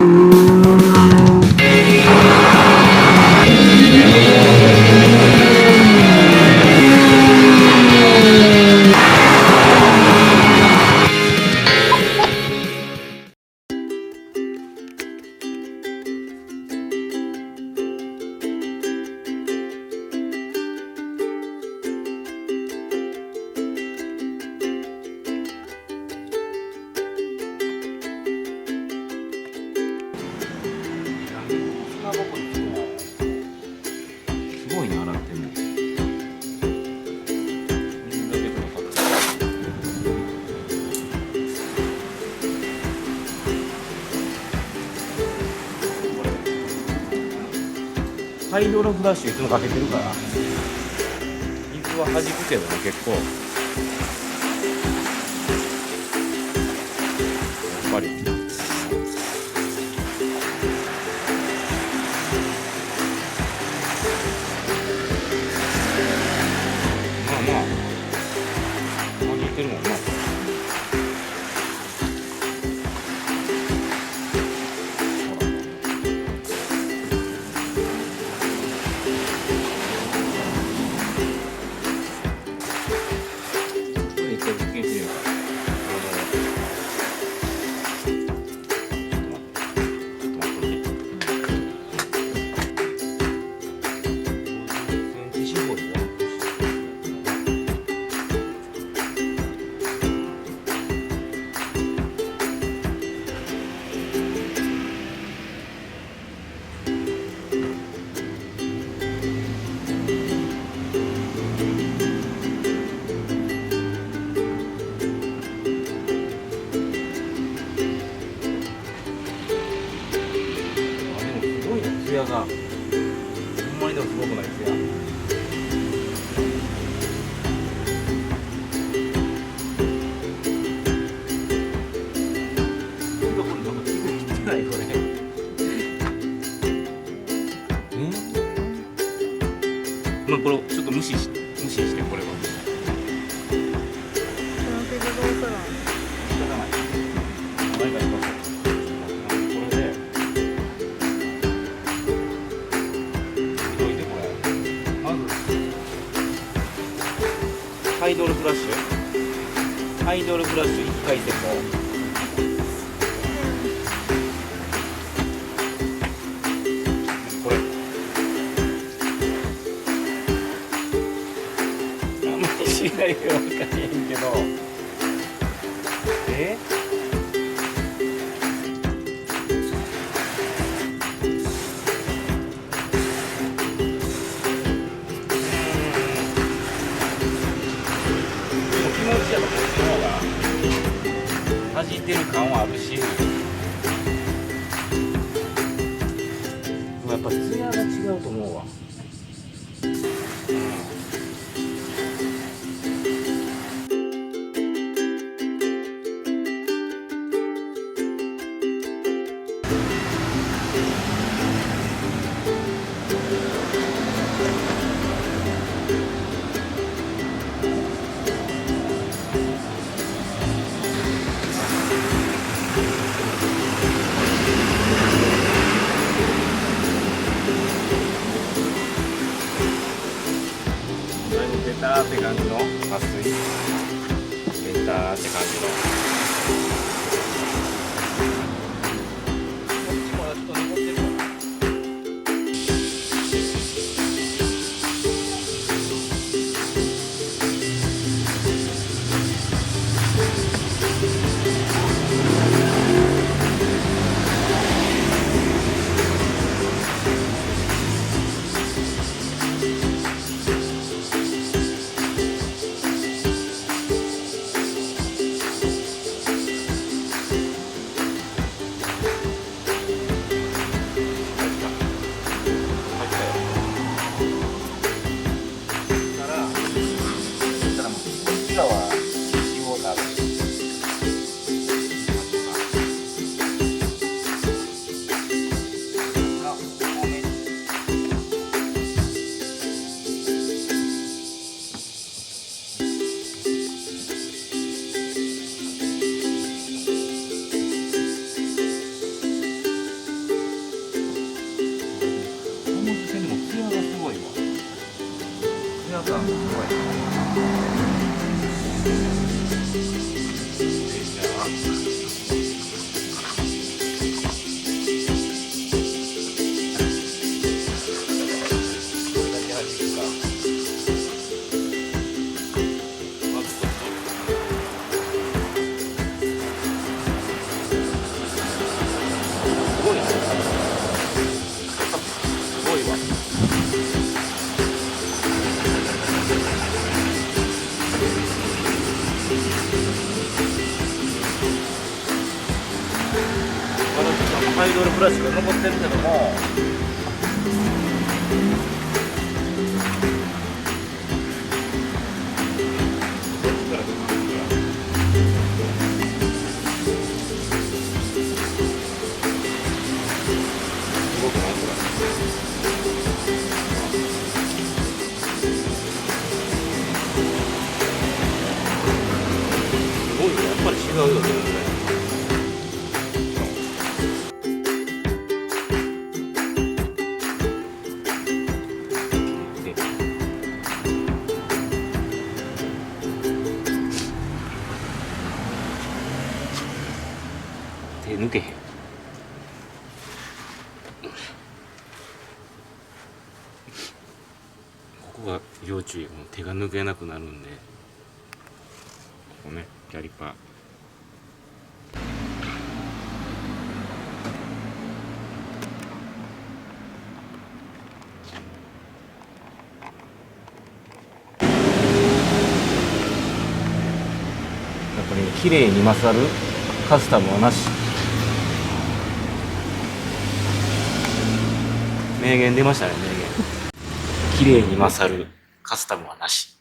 すごいな、洗っても。ハイドロフラッシュいつもかけてるから水は弾くけどね、結構やっぱりまあまあ弾いてるもんな。ツヤがほんまにでもすごくないツヤ。まあこれちょっと無視してこれは。ハイドロフラッシュ、ハイドロフラッシュ1回戦もこれあんまり違いが分かんへんけど弾いてる感はあるし、やっぱツヤが違うと思うわ。ベターって感じの撥水、ベターって感じの。こっちもちょっと残ってるかな。さすごい。ハイドロフラッシュが残ってるけども、すごいね、やっぱり違うよね。手抜けへん。ここが要注意。手が抜けなくなるんで、ここね、キャリパー。やっぱり綺麗に勝るカスタムはなし。名言出ましたね、名言。綺麗に勝るカスタムはなし。